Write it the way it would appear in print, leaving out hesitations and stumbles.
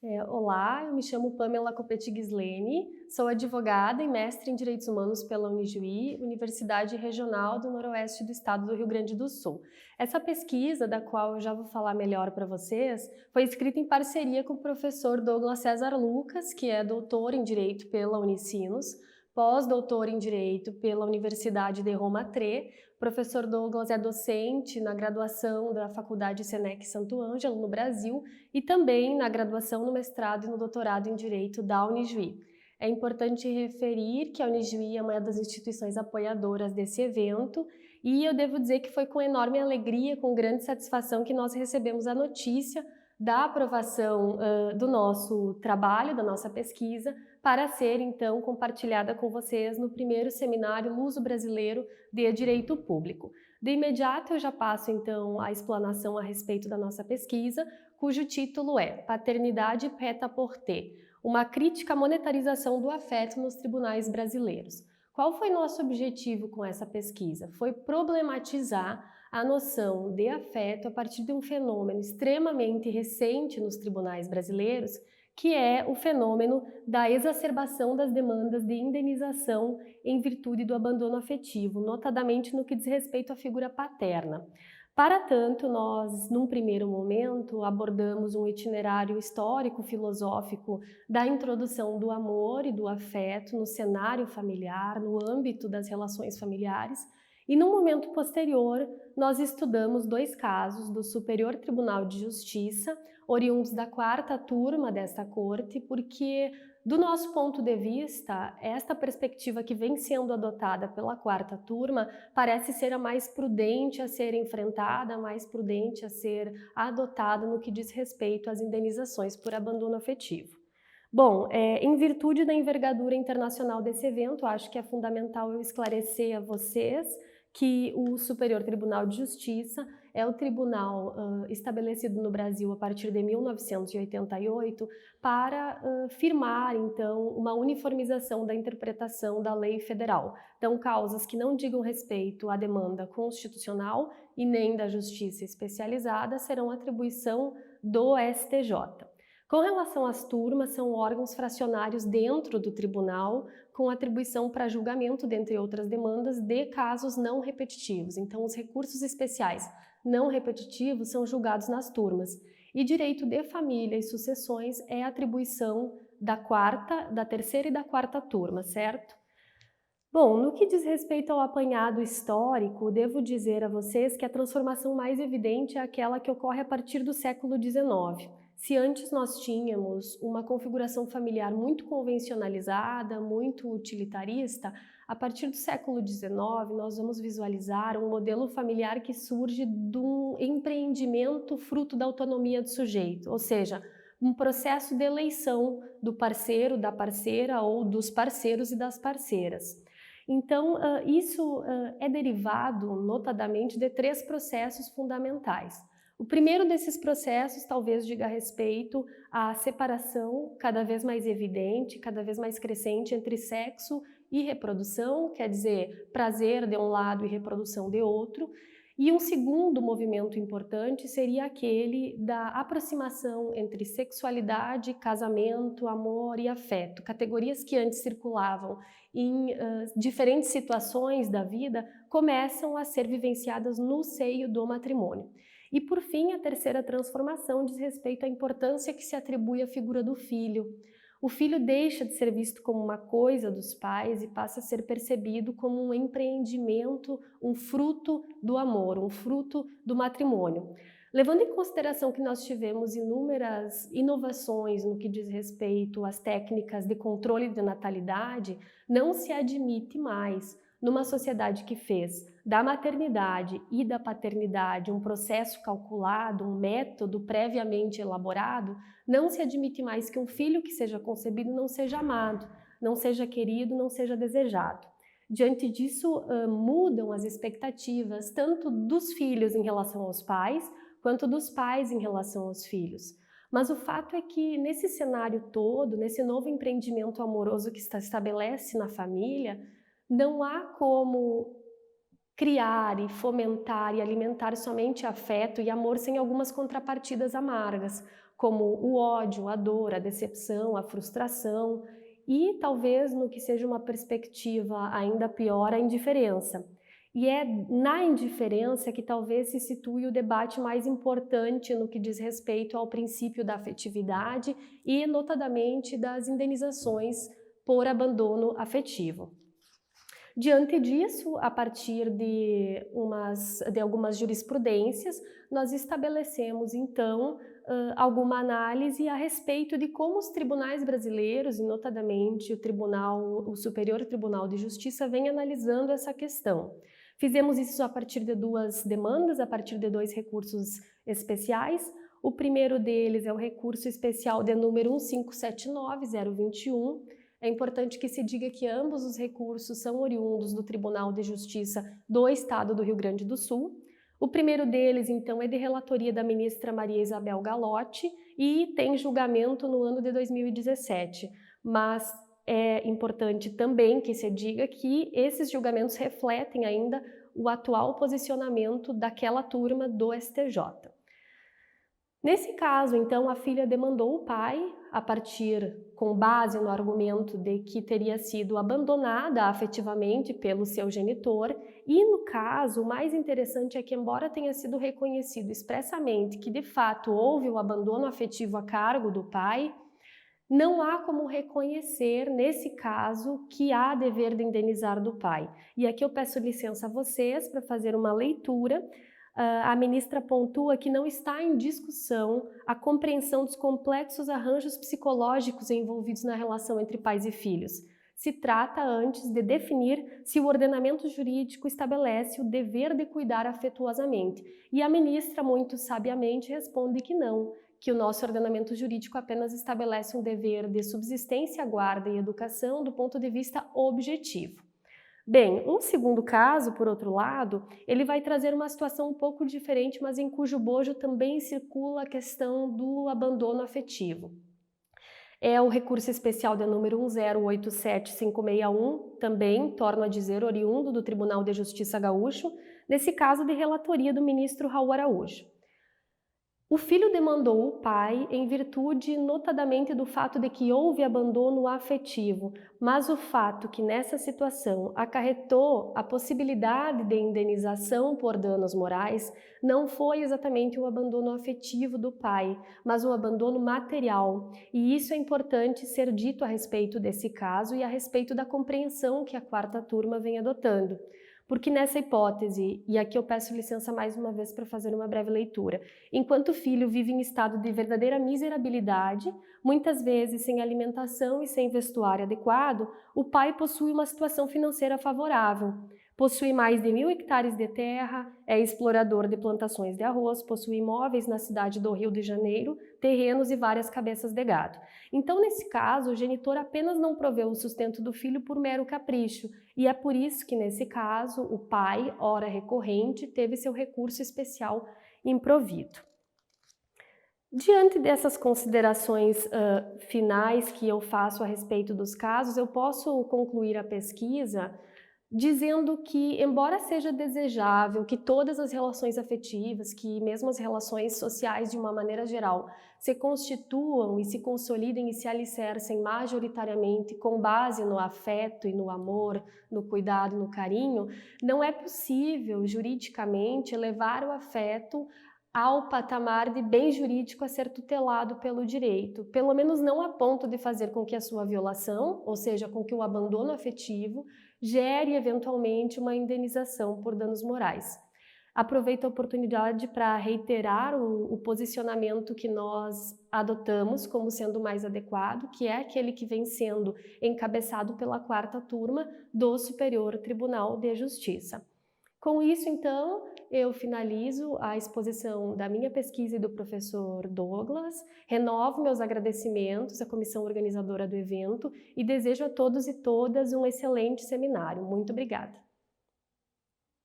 Olá, eu me chamo Pamela Coppetti Ghislene, sou advogada e mestre em Direitos Humanos pela Unijuí, Universidade Regional do Noroeste do Estado do Rio Grande do Sul. Essa pesquisa, da qual eu já vou falar melhor para vocês, foi escrita em parceria com o professor Douglas César Lucas, que é doutor em Direito pela Unicinos, pós-doutor em Direito pela Universidade de Roma III. O professor Douglas é docente na graduação da Faculdade Senec Santo Ângelo, no Brasil, e também na graduação, no mestrado e no doutorado em Direito da Unijuí. É importante referir que a Unijuí é uma das instituições apoiadoras desse evento e eu devo dizer que foi com enorme alegria, com grande satisfação que nós recebemos a notícia da aprovação do nosso trabalho, da nossa pesquisa, para ser então compartilhada com vocês no primeiro seminário Luso-Brasileiro de Direito Público. De imediato eu já passo então a explanação a respeito da nossa pesquisa, cujo título é Paternidade Prêt-à-Porter, uma crítica à monetarização do afeto nos tribunais brasileiros. Qual foi nosso objetivo com essa pesquisa? Foi problematizar a noção de afeto a partir de um fenômeno extremamente recente nos tribunais brasileiros, que é o fenômeno da exacerbação das demandas de indenização em virtude do abandono afetivo, notadamente no que diz respeito à figura paterna. Para tanto, nós, num primeiro momento, abordamos um itinerário histórico-filosófico da introdução do amor e do afeto no cenário familiar, no âmbito das relações familiares, e num momento posterior, nós estudamos dois casos do Superior Tribunal de Justiça, oriundos da quarta turma desta corte, porque, do nosso ponto de vista, esta perspectiva que vem sendo adotada pela quarta turma parece ser a mais prudente a ser enfrentada, a mais prudente a ser adotada no que diz respeito às indenizações por abandono afetivo. Bom, em virtude da envergadura internacional desse evento, acho que é fundamental eu esclarecer a vocês que o Superior Tribunal de Justiça é o tribunal estabelecido no Brasil a partir de 1988 para firmar, então, uma uniformização da interpretação da lei federal. Então, causas que não digam respeito à demanda constitucional e nem da justiça especializada serão atribuição do STJ. Com relação às turmas, são órgãos fracionários dentro do tribunal, com atribuição para julgamento, dentre outras demandas, de casos não repetitivos. Então, os recursos especiais não repetitivos são julgados nas turmas. E direito de família e sucessões é atribuição da terceira e da quarta turma, certo? Bom, no que diz respeito ao apanhado histórico, devo dizer a vocês que a transformação mais evidente é aquela que ocorre a partir do século XIX. Se antes nós tínhamos uma configuração familiar muito convencionalizada, muito utilitarista, a partir do século XIX nós vamos visualizar um modelo familiar que surge de um empreendimento fruto da autonomia do sujeito, ou seja, um processo de eleição do parceiro, da parceira ou dos parceiros e das parceiras. Então, isso é derivado, notadamente, de três processos fundamentais. O primeiro desses processos talvez diga respeito à separação cada vez mais evidente, cada vez mais crescente entre sexo e reprodução, quer dizer, prazer de um lado e reprodução de outro. E um segundo movimento importante seria aquele da aproximação entre sexualidade, casamento, amor e afeto, categorias que antes circulavam em diferentes situações da vida, começam a ser vivenciadas no seio do matrimônio. E, por fim, a terceira transformação diz respeito à importância que se atribui à figura do filho. O filho deixa de ser visto como uma coisa dos pais e passa a ser percebido como um empreendimento, um fruto do amor, um fruto do matrimônio. Levando em consideração que nós tivemos inúmeras inovações no que diz respeito às técnicas de controle de natalidade, não se admite mais, numa sociedade que fez da maternidade e da paternidade um processo calculado, um método previamente elaborado, não se admite mais que um filho que seja concebido não seja amado, não seja querido, não seja desejado. Diante disso, mudam as expectativas tanto dos filhos em relação aos pais, quanto dos pais em relação aos filhos. Mas o fato é que nesse cenário todo, nesse novo empreendimento amoroso que se estabelece na família, não há como criar e fomentar e alimentar somente afeto e amor sem algumas contrapartidas amargas, como o ódio, a dor, a decepção, a frustração e talvez no que seja uma perspectiva ainda pior, a indiferença. E é na indiferença que talvez se situe o debate mais importante no que diz respeito ao princípio da afetividade e, notadamente, das indenizações por abandono afetivo. Diante disso, a partir de algumas jurisprudências, nós estabelecemos, então, alguma análise a respeito de como os tribunais brasileiros, e notadamente o Superior Tribunal de Justiça, vem analisando essa questão. Fizemos isso a partir de 2 demandas, a partir de 2 recursos especiais. O primeiro deles é o recurso especial de número 1579021. É importante que se diga que ambos os recursos são oriundos do Tribunal de Justiça do Estado do Rio Grande do Sul. O primeiro deles, então, é de relatoria da ministra Maria Isabel Galotti e tem julgamento no ano de 2017, mas é importante também que se diga que esses julgamentos refletem ainda o atual posicionamento daquela turma do STJ. Nesse caso, então, a filha demandou o pai, com base no argumento de que teria sido abandonada afetivamente pelo seu genitor, e no caso, o mais interessante é que, embora tenha sido reconhecido expressamente que de fato houve o abandono afetivo a cargo do pai, não há como reconhecer, nesse caso, que há dever de indenizar do pai. E aqui eu peço licença a vocês para fazer uma leitura. A ministra pontua que não está em discussão a compreensão dos complexos arranjos psicológicos envolvidos na relação entre pais e filhos. Se trata antes de definir se o ordenamento jurídico estabelece o dever de cuidar afetuosamente. E a ministra, muito sabiamente, responde que não, que o nosso ordenamento jurídico apenas estabelece um dever de subsistência, guarda e educação do ponto de vista objetivo. Bem, um segundo caso, por outro lado, ele vai trazer uma situação um pouco diferente, mas em cujo bojo também circula a questão do abandono afetivo. É o recurso especial de número 1087561, também, torno a dizer, oriundo do Tribunal de Justiça Gaúcho, nesse caso de relatoria do ministro Raul Araújo. O filho demandou o pai em virtude, notadamente, do fato de que houve abandono afetivo, mas o fato que nessa situação acarretou a possibilidade de indenização por danos morais não foi exatamente o abandono afetivo do pai, mas o abandono material. E isso é importante ser dito a respeito desse caso e a respeito da compreensão que a 4ª turma vem adotando. Porque nessa hipótese, e aqui eu peço licença mais uma vez para fazer uma breve leitura, enquanto o filho vive em estado de verdadeira miserabilidade, muitas vezes sem alimentação e sem vestuário adequado, o pai possui uma situação financeira favorável. Possui mais de 1.000 hectares de terra, é explorador de plantações de arroz, possui imóveis na cidade do Rio de Janeiro, terrenos e várias cabeças de gado. Então, nesse caso, o genitor apenas não proveu o sustento do filho por mero capricho, e é por isso que, nesse caso, o pai, ora recorrente, teve seu recurso especial improvido. Diante dessas considerações finais que eu faço a respeito dos casos, eu posso concluir a pesquisa dizendo que, embora seja desejável que todas as relações afetivas, que mesmo as relações sociais de uma maneira geral, se constituam e se consolidem e se alicercem majoritariamente com base no afeto e no amor, no cuidado, no carinho, não é possível juridicamente levar o afeto ao patamar de bem jurídico a ser tutelado pelo direito, pelo menos não a ponto de fazer com que a sua violação, ou seja, com que o abandono afetivo, gere eventualmente uma indenização por danos morais. Aproveito a oportunidade para reiterar o posicionamento que nós adotamos como sendo mais adequado, que é aquele que vem sendo encabeçado pela 4ª turma do Superior Tribunal de Justiça. Com isso, então, eu finalizo a exposição da minha pesquisa e do professor Douglas, renovo meus agradecimentos à comissão organizadora do evento e desejo a todos e todas um excelente seminário. Muito obrigada!